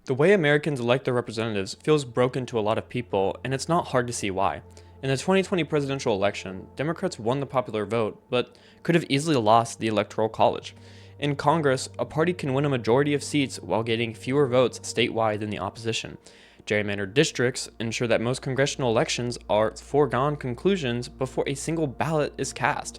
The way Americans elect their representatives feels broken to a lot of people, and it's not hard to see why. In the 2020 presidential election, Democrats won the popular vote, but could have easily lost the Electoral College. In Congress, a party can win a majority of seats while getting fewer votes statewide than the opposition. Gerrymandered districts ensure that most congressional elections are foregone conclusions before a single ballot is cast.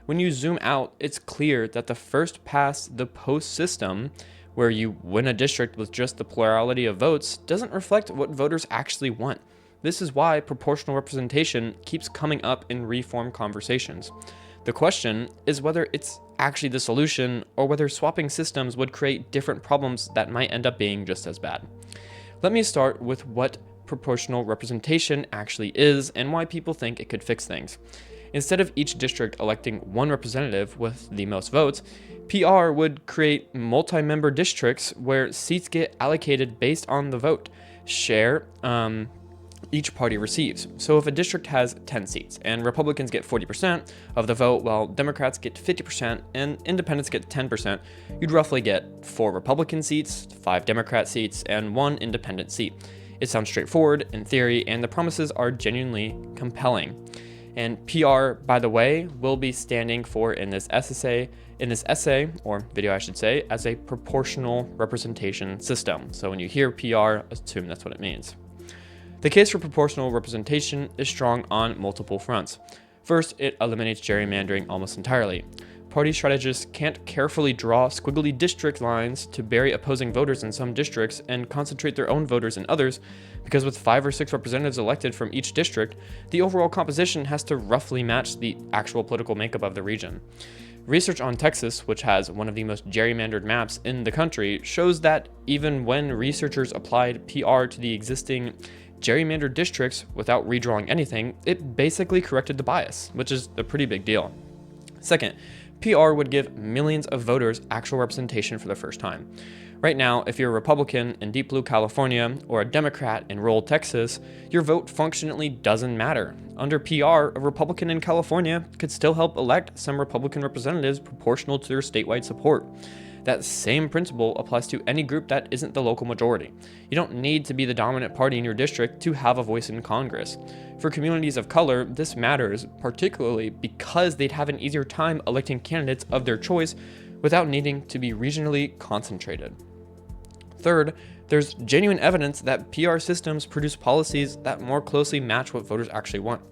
When you zoom out, it's clear that the first past the post system, where you win a district with just the plurality of votes, doesn't reflect what voters actually want. This is why proportional representation keeps coming up in reform conversations. The question is whether it's actually the solution, or whether swapping systems would create different problems that might end up being just as bad. Let me start with what proportional representation actually is and why people think it could fix things. Instead of each district electing one representative with the most votes, PR would create multi-member districts where seats get allocated based on the vote share each party receives. So if a district has 10 seats and Republicans get 40% of the vote while Democrats get 50% and independents get 10%, you'd roughly get 4 Republican seats, 5 Democrat seats, and 1 independent seat. It sounds straightforward in theory, and the promises are genuinely compelling. And PR, by the way, will be standing for in this essay, or video I should say, as a proportional representation system. So when you hear PR, assume that's what it means. The case for proportional representation is strong on multiple fronts. First, it eliminates gerrymandering almost entirely. Party strategists can't carefully draw squiggly district lines to bury opposing voters in some districts and concentrate their own voters in others, because with 5 or 6 representatives elected from each district, the overall composition has to roughly match the actual political makeup of the region. Research on Texas, which has one of the most gerrymandered maps in the country, shows that even when researchers applied PR to the existing gerrymandered districts without redrawing anything, it basically corrected the bias, which is a pretty big deal. Second, PR would give millions of voters actual representation for the first time. Right now, if you're a Republican in Deep Blue, California, or a Democrat in rural Texas, your vote functionally doesn't matter. Under PR, a Republican in California could still help elect some Republican representatives proportional to their statewide support. That same principle applies to any group that isn't the local majority. You don't need to be the dominant party in your district to have a voice in Congress. For communities of color, this matters, particularly because they'd have an easier time electing candidates of their choice without needing to be regionally concentrated. Third, there's genuine evidence that PR systems produce policies that more closely match what voters actually want.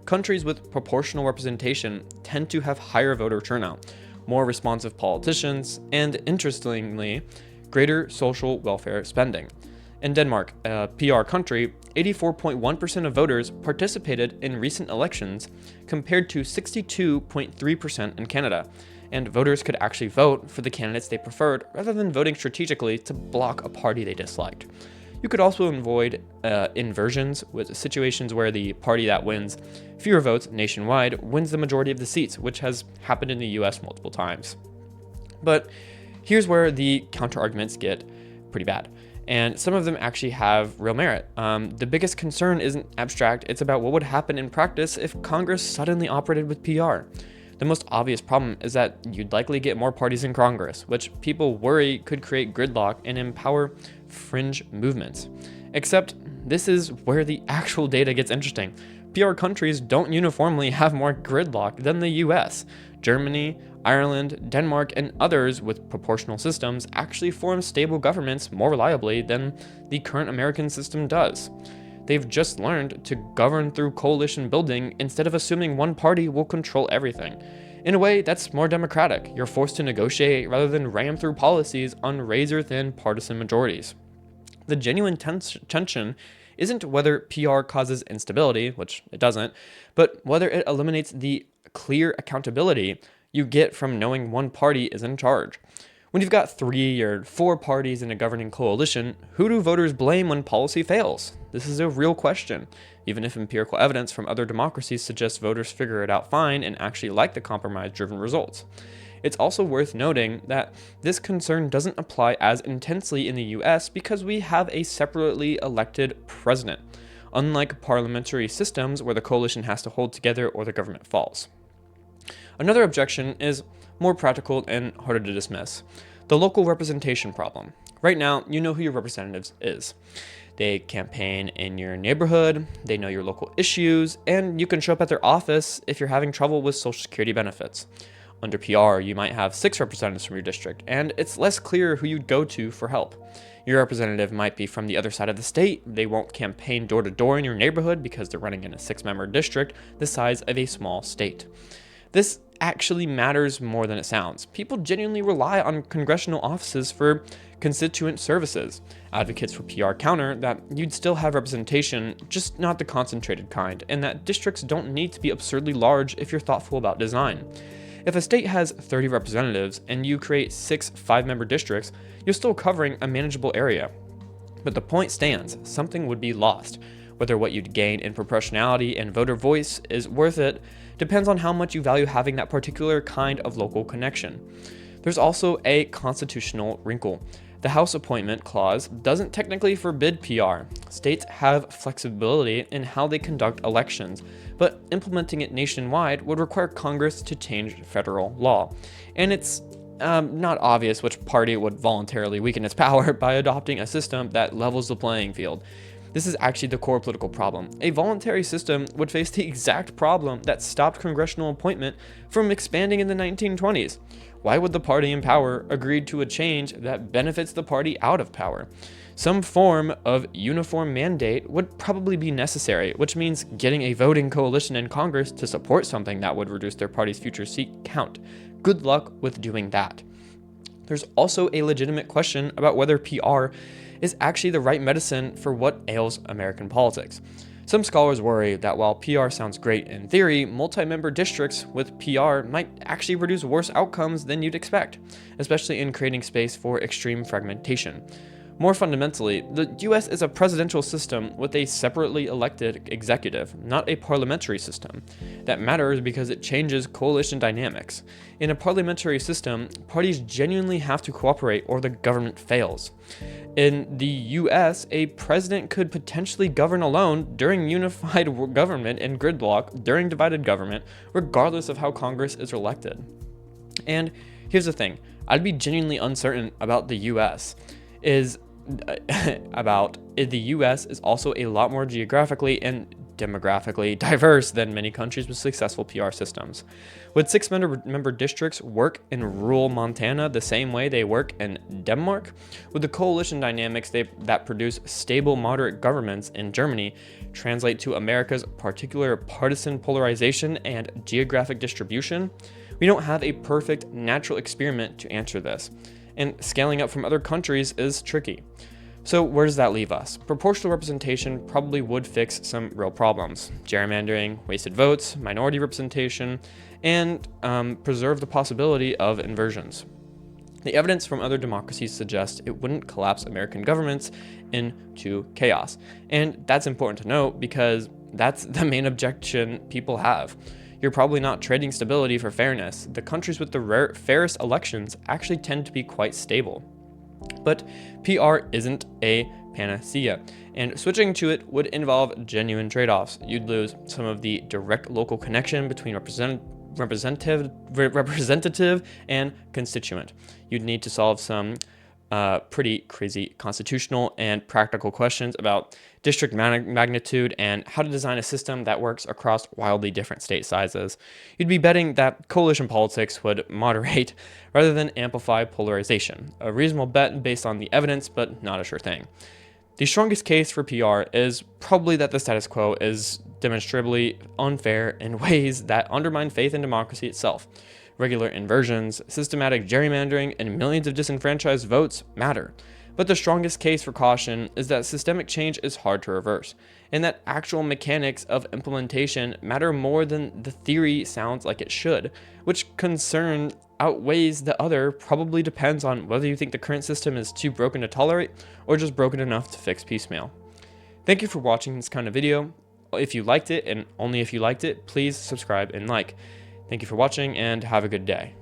Countries with proportional representation tend to have higher voter turnout, more responsive politicians, and interestingly, greater social welfare spending. In Denmark, a PR country, 84.1% of voters participated in recent elections compared to 62.3% in Canada, and voters could actually vote for the candidates they preferred rather than voting strategically to block a party they disliked. You could also avoid inversions with situations where the party that wins fewer votes nationwide wins the majority of the seats, which has happened in the US multiple times. But here's where the counterarguments get pretty bad, and some of them actually have real merit. The biggest concern isn't abstract, it's about what would happen in practice if Congress suddenly operated with PR. The most obvious problem is that you'd likely get more parties in Congress, which people worry could create gridlock and empower fringe movements. Except this is where the actual data gets interesting. PR countries don't uniformly have more gridlock than the US. Germany, Ireland, Denmark, and others with proportional systems actually form stable governments more reliably than the current American system does. They've just learned to govern through coalition building instead of assuming one party will control everything. In a way, that's more democratic. You're forced to negotiate rather than ram through policies on razor-thin partisan majorities. The genuine tension isn't whether PR causes instability, which it doesn't, but whether it eliminates the clear accountability you get from knowing one party is in charge. When you've got 3 or 4 parties in a governing coalition, who do voters blame when policy fails? This is a real question, even if empirical evidence from other democracies suggests voters figure it out fine and actually like the compromise-driven results. It's also worth noting that this concern doesn't apply as intensely in the US because we have a separately elected president, unlike parliamentary systems where the coalition has to hold together or the government falls. Another objection is more practical and harder to dismiss: the local representation problem. Right now, you know who your representatives is. They campaign in your neighborhood, they know your local issues, and you can show up at their office if you're having trouble with Social Security benefits. Under PR, you might have 6 representatives from your district, and it's less clear who you'd go to for help. Your representative might be from the other side of the state. They won't campaign door to door in your neighborhood because they're running in a 6-member district the size of a small state. This actually matters more than it sounds. People genuinely rely on congressional offices for constituent services. Advocates for PR counter that you'd still have representation, just not the concentrated kind, and that districts don't need to be absurdly large if you're thoughtful about design. If a state has 30 representatives and you create 6 5-member districts, you're still covering a manageable area. But the point stands, something would be lost. Whether what you'd gain in proportionality and voter voice is worth it depends on how much you value having that particular kind of local connection. There's also a constitutional wrinkle. The House Appointment Clause doesn't technically forbid PR. States have flexibility in how they conduct elections, but implementing it nationwide would require Congress to change federal law. And it's not obvious which party would voluntarily weaken its power by adopting a system that levels the playing field. This is actually the core political problem. A voluntary system would face the exact problem that stopped congressional appointment from expanding in the 1920s. Why would the party in power agree to a change that benefits the party out of power? Some form of uniform mandate would probably be necessary, which means getting a voting coalition in Congress to support something that would reduce their party's future seat count. Good luck with doing that. There's also a legitimate question about whether PR is actually the right medicine for what ails American politics. Some scholars worry that while PR sounds great in theory, multi-member districts with PR might actually produce worse outcomes than you'd expect, especially in creating space for extreme fragmentation. More fundamentally, the US is a presidential system with a separately elected executive, not a parliamentary system. That matters because it changes coalition dynamics. In a parliamentary system, parties genuinely have to cooperate or the government fails. In the US, a president could potentially govern alone during unified government and gridlock during divided government, regardless of how Congress is elected. And here's the thing, I'd be genuinely uncertain about the US is also a lot more geographically and demographically diverse than many countries with successful PR systems. Would 6-member districts work in rural Montana the same way they work in Denmark? Would the coalition dynamics that produce stable moderate governments in Germany translate to America's particular partisan polarization and geographic distribution? We don't have a perfect natural experiment to answer this, and scaling up from other countries is tricky. So where does that leave us? Proportional representation probably would fix some real problems: gerrymandering, wasted votes, minority representation, and preserve the possibility of inversions. The evidence from other democracies suggests it wouldn't collapse American governments into chaos. And that's important to note because that's the main objection people have. You're probably not trading stability for fairness. The countries with the fairest elections actually tend to be quite stable. But PR isn't a panacea, and switching to it would involve genuine trade-offs. You'd lose some of the direct local connection between representative and constituent. You'd need to solve some pretty crazy constitutional and practical questions about district magnitude and how to design a system that works across wildly different state sizes. You'd be betting that coalition politics would moderate rather than amplify polarization. A reasonable bet based on the evidence, but not a sure thing. The strongest case for PR is probably that the status quo is demonstrably unfair in ways that undermine faith in democracy itself. Regular inversions, systematic gerrymandering, and millions of disenfranchised votes matter. But the strongest case for caution is that systemic change is hard to reverse, and that actual mechanics of implementation matter more than the theory sounds like it should. Which concern outweighs the other probably depends on whether you think the current system is too broken to tolerate or just broken enough to fix piecemeal. Thank you for watching this kind of video. If you liked it, and only if you liked it, please subscribe and like. Thank you for watching and have a good day.